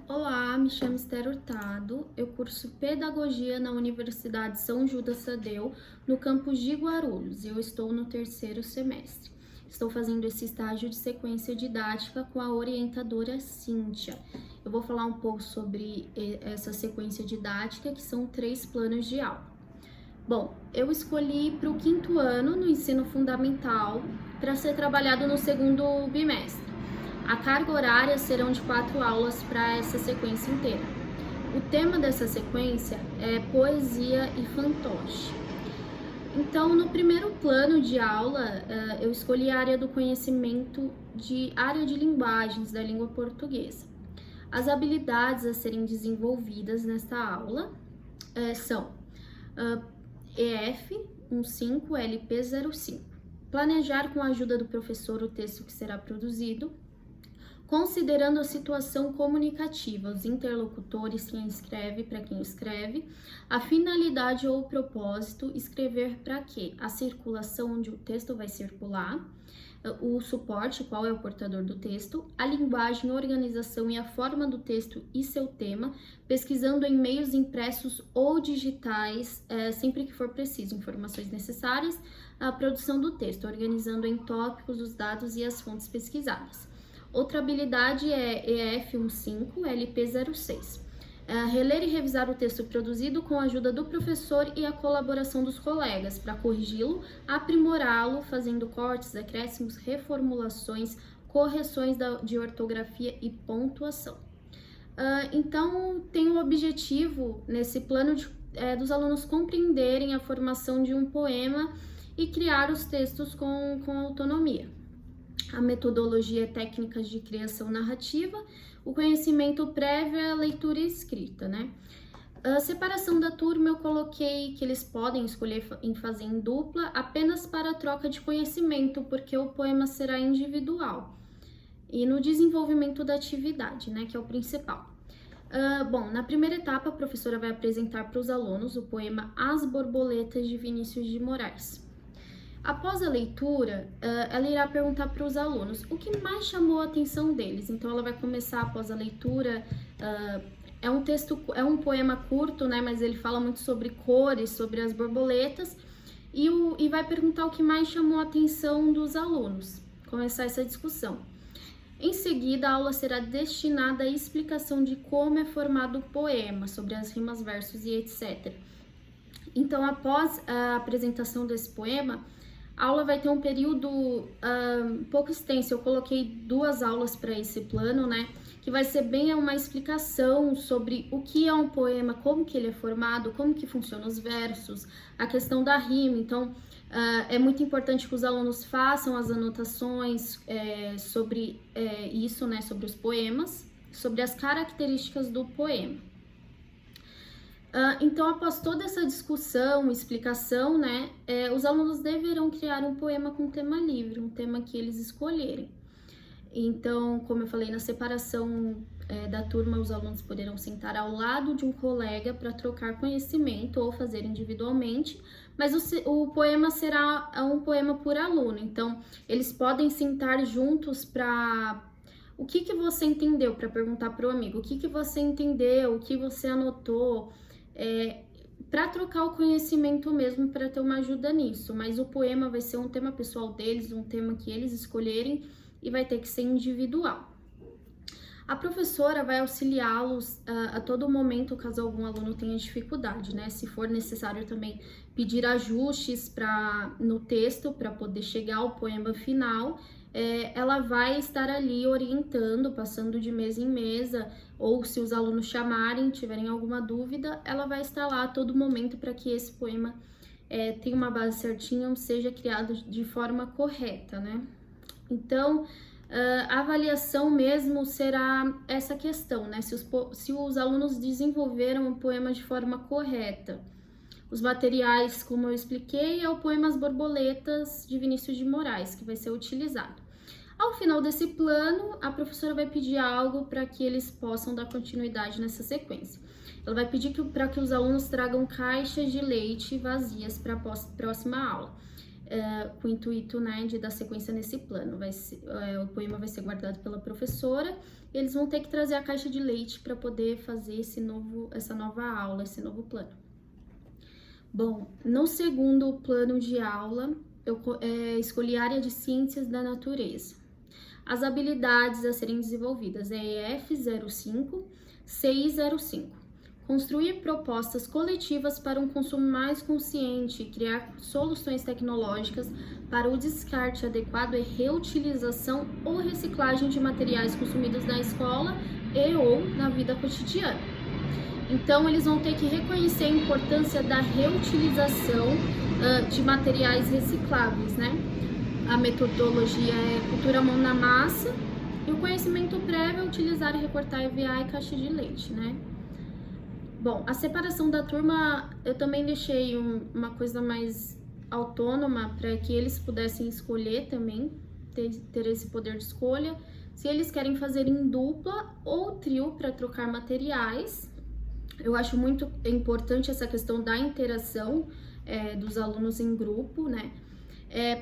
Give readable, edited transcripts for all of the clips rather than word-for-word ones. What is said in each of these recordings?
Olá, me chamo Esther Hurtado, eu curso Pedagogia na Universidade São Judas Tadeu, no campus de Guarulhos, e eu estou no terceiro semestre. Estou fazendo esse estágio de sequência didática com a orientadora Cíntia. Eu vou falar um pouco sobre essa sequência didática, que são 3 planos de aula. Bom, eu escolhi para o 5º ano no ensino fundamental para ser trabalhado no 2º bimestre. A carga horária serão de 4 aulas para essa sequência inteira. O tema dessa sequência é poesia e fantoche. Então, no primeiro plano de aula, eu escolhi a área do conhecimento de área de linguagens da língua portuguesa. As habilidades a serem desenvolvidas nesta aula são EF 15, LP 05. Planejar com a ajuda do professor o texto que será produzido, considerando a situação comunicativa, os interlocutores, quem escreve, para quem escreve, a finalidade ou o propósito, escrever para quê? A circulação onde o texto vai circular, o suporte, qual é o portador do texto, a linguagem, a organização e a forma do texto e seu tema, pesquisando em meios impressos ou digitais, sempre que for preciso, informações necessárias, a produção do texto, organizando em tópicos os dados e as fontes pesquisadas. Outra habilidade é EF 15, LP 06. Reler e revisar o texto produzido com a ajuda do professor e a colaboração dos colegas para corrigi-lo, aprimorá-lo, fazendo cortes, acréscimos, reformulações, correções de ortografia e pontuação. Então, tem o objetivo nesse plano dos alunos compreenderem a formação de um poema e criar os textos com autonomia. A metodologia técnicas de criação narrativa, o conhecimento prévio à leitura e escrita, né? A separação da turma eu coloquei que eles podem escolher em fazer em dupla apenas para troca de conhecimento, porque o poema será individual. E no desenvolvimento da atividade, né, que é o principal. Bom, na primeira etapa a professora vai apresentar para os alunos o poema As Borboletas de Vinícius de Moraes. Após a leitura, ela irá perguntar para os alunos o que mais chamou a atenção deles. Então, ela vai começar após a leitura. É um poema curto, né? Mas ele fala muito sobre cores, sobre as borboletas, e vai perguntar o que mais chamou a atenção dos alunos. Começar essa discussão. Em seguida, a aula será destinada à explicação de como é formado o poema, sobre as rimas, versos e etc. Então, após a apresentação desse poema, a aula vai ter um período um pouco extenso. Eu coloquei 2 aulas para esse plano, né? Que vai ser bem uma explicação sobre o que é um poema, como que ele é formado, como que funcionam os versos, a questão da rima. Então, é muito importante que os alunos façam as anotações sobre isso, né? Sobre os poemas, sobre as características do poema. Então, após toda essa discussão, explicação, né, os alunos deverão criar um poema com tema livre, um tema que eles escolherem. Então, como eu falei, na separação da turma, os alunos poderão sentar ao lado de um colega para trocar conhecimento ou fazer individualmente, mas o poema será um poema por aluno. Então, eles podem sentar juntos para... O que você entendeu? Para perguntar para o amigo. O que você entendeu? O que você anotou? Para trocar o conhecimento mesmo, para ter uma ajuda nisso, mas o poema vai ser um tema pessoal deles, um tema que eles escolherem e vai ter que ser individual. A professora vai auxiliá-los a todo momento, caso algum aluno tenha dificuldade, né? Se for necessário também pedir ajustes no texto para poder chegar ao poema final, ela vai estar ali orientando, passando de mesa em mesa, ou se os alunos chamarem, tiverem alguma dúvida, ela vai estar lá a todo momento para que esse poema tenha uma base certinha, seja criado de forma correta, né? Então, a avaliação mesmo será essa questão, né? Se os alunos desenvolveram o poema de forma correta. Os materiais, como eu expliquei, é o poema As Borboletas de Vinícius de Moraes, que vai ser utilizado. Ao final desse plano, a professora vai pedir algo para que eles possam dar continuidade nessa sequência. Ela vai pedir para que os alunos tragam caixas de leite vazias para a próxima aula. com o intuito, né, de dar sequência nesse plano. O poema vai ser guardado pela professora e eles vão ter que trazer a caixa de leite para poder fazer essa nova aula, esse novo plano. Bom, no segundo plano de aula, eu escolhi a área de ciências da natureza. As habilidades a serem desenvolvidas é EF 05, CI 05. Construir propostas coletivas para um consumo mais consciente, criar soluções tecnológicas para o descarte adequado e reutilização ou reciclagem de materiais consumidos na escola e ou na vida cotidiana. Então, eles vão ter que reconhecer a importância da reutilização de materiais recicláveis, né? A metodologia é cultura mão na massa e o conhecimento prévio é utilizar e recortar EVA e caixa de leite, né? Bom, a separação da turma, eu também deixei uma coisa mais autônoma para que eles pudessem escolher também, ter esse poder de escolha, se eles querem fazer em dupla ou trio para trocar materiais. Eu acho muito importante essa questão da interação dos alunos em grupo, né?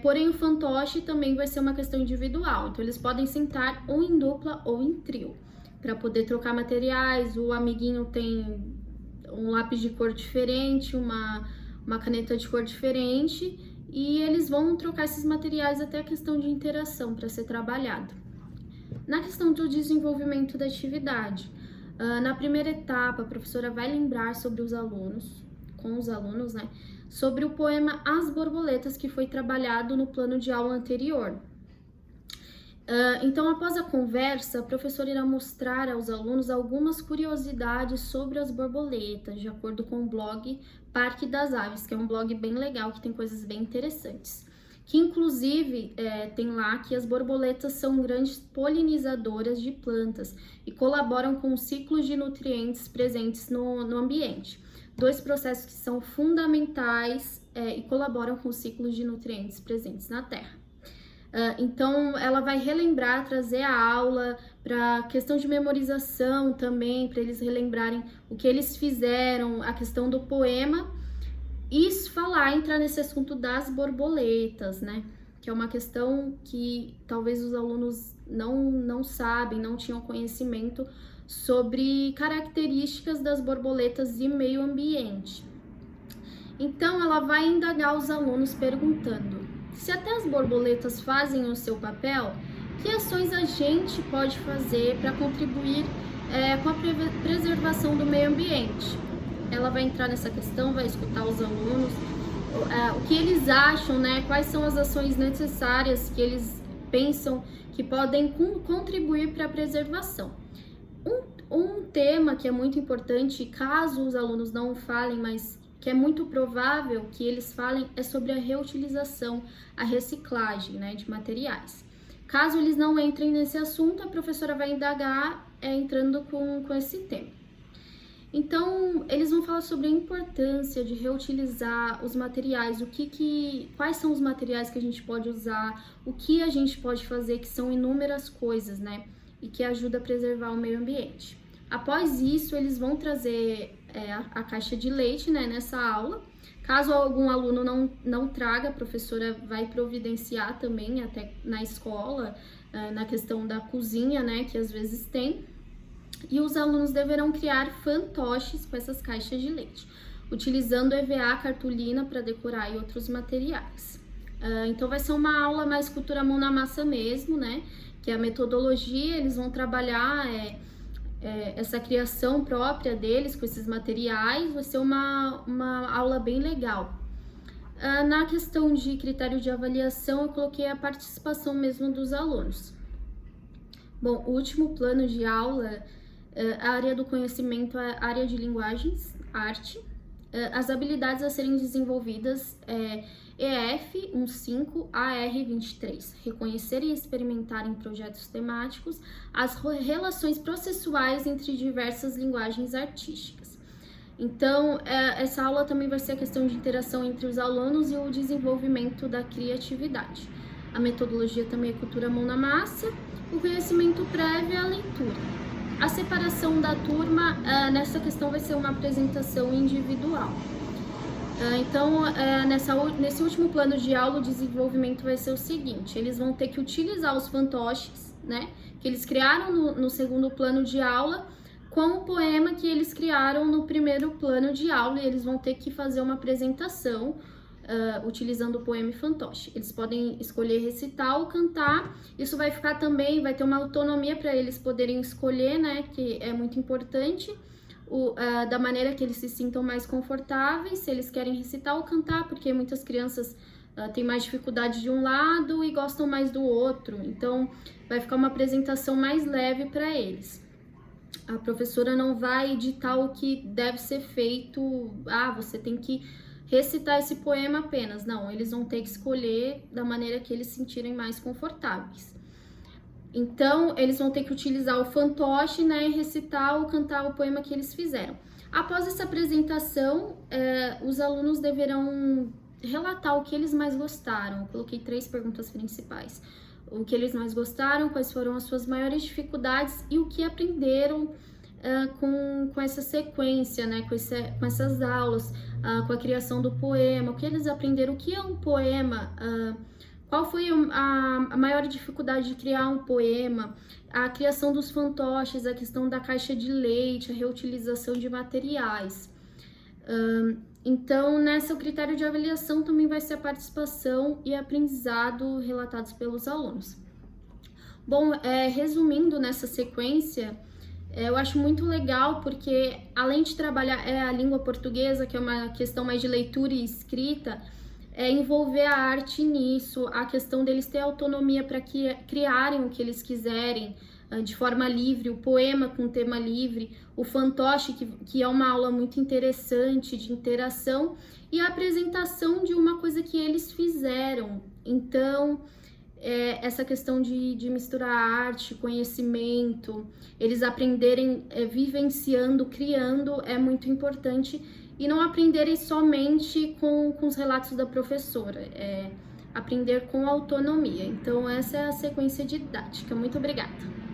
Porém, o fantoche também vai ser uma questão individual, então eles podem sentar ou em dupla ou em trio, para poder trocar materiais. O amiguinho tem um lápis de cor diferente, uma caneta de cor diferente, e eles vão trocar esses materiais até a questão de interação para ser trabalhado. Na questão do desenvolvimento da atividade, na primeira etapa, a professora vai lembrar com os alunos, né, sobre o poema As Borboletas, que foi trabalhado no plano de aula anterior. Então, após a conversa, a professora irá mostrar aos alunos algumas curiosidades sobre as borboletas, de acordo com o blog Parque das Aves, que é um blog bem legal, que tem coisas bem interessantes. Que, inclusive, tem lá que as borboletas são grandes polinizadoras de plantas e colaboram com os ciclos de nutrientes presentes no ambiente. Dois processos que são fundamentais e colaboram com os ciclos de nutrientes presentes na Terra. Então, ela vai relembrar, trazer a aula para questão de memorização também, para eles relembrarem o que eles fizeram, a questão do poema, e entrar nesse assunto das borboletas, né? Que é uma questão que talvez os alunos não sabem, não tinham conhecimento sobre características das borboletas e meio ambiente. Então, ela vai indagar os alunos perguntando: se até as borboletas fazem o seu papel, que ações a gente pode fazer para contribuir com a preservação do meio ambiente? Ela vai entrar nessa questão, vai escutar os alunos, o que eles acham, né? Quais são as ações necessárias que eles pensam que podem contribuir para a preservação. Um tema que é muito importante, caso os alunos não falem, mas que é muito provável que eles falem, é sobre a reutilização, a reciclagem, né, de materiais. Caso eles não entrem nesse assunto, a professora vai indagar entrando com esse tema. Então, eles vão falar sobre a importância de reutilizar os materiais, quais são os materiais que a gente pode usar, o que a gente pode fazer, que são inúmeras coisas, né, e que ajuda a preservar o meio ambiente. Após isso, eles vão trazer a caixa de leite, né, nessa aula. Caso algum aluno não traga, a professora vai providenciar também até na escola, na questão da cozinha, né, que às vezes tem. E os alunos deverão criar fantoches com essas caixas de leite, utilizando EVA, cartolina para decorar e outros materiais. Então vai ser uma aula mais cultura mão na massa mesmo, né, que é a metodologia. Eles vão trabalhar essa criação própria deles com esses materiais. Vai ser uma aula bem legal. Na questão de critério de avaliação, eu coloquei a participação mesmo dos alunos. Bom, o último plano de aula, a área do conhecimento é a área de linguagens, arte. As habilidades a serem desenvolvidas EF 15, AR 23, reconhecer e experimentar em projetos temáticos as relações processuais entre diversas linguagens artísticas. Então, essa aula também vai ser a questão de interação entre os alunos e o desenvolvimento da criatividade. A metodologia também é cultura mão na massa, o conhecimento prévio é a leitura. A separação da turma, nessa questão vai ser uma apresentação individual. Então, nesse último plano de aula, o desenvolvimento vai ser o seguinte: eles vão ter que utilizar os fantoches, né, que eles criaram no segundo plano de aula, com o poema que eles criaram no primeiro plano de aula, e eles vão ter que fazer uma apresentação utilizando o poema e fantoche. Eles podem escolher recitar ou cantar. Isso vai ficar também, vai ter uma autonomia para eles poderem escolher, né, que é muito importante. Da maneira que eles se sintam mais confortáveis, se eles querem recitar ou cantar, porque muitas crianças têm mais dificuldade de um lado e gostam mais do outro. Então, vai ficar uma apresentação mais leve para eles. A professora não vai ditar o que deve ser feito. Você tem que recitar esse poema apenas. Não, eles vão ter que escolher da maneira que eles se sentirem mais confortáveis. Então, eles vão ter que utilizar o fantoche, né, e recitar ou cantar o poema que eles fizeram. Após essa apresentação, os alunos deverão relatar o que eles mais gostaram. Eu coloquei 3 perguntas principais. O que eles mais gostaram, quais foram as suas maiores dificuldades e o que aprenderam com essa sequência, né, com essas aulas, com a criação do poema, o que eles aprenderam, o que é um poema, qual foi a maior dificuldade de criar um poema, a criação dos fantoches, a questão da caixa de leite, a reutilização de materiais. Então, o critério de avaliação também vai ser a participação e aprendizado relatados pelos alunos. Bom, resumindo nessa sequência, eu acho muito legal porque, além de trabalhar a língua portuguesa, que é uma questão mais de leitura e escrita, envolver a arte nisso, a questão deles ter autonomia para criarem o que eles quiserem, de forma livre, o poema com tema livre, o fantoche, que é uma aula muito interessante de interação, e a apresentação de uma coisa que eles fizeram. Então, essa questão de misturar arte, conhecimento, eles aprenderem vivenciando, criando, é muito importante, e não aprenderem somente com os relatos da professora, aprender com autonomia. Então, essa é a sequência didática. Muito obrigada!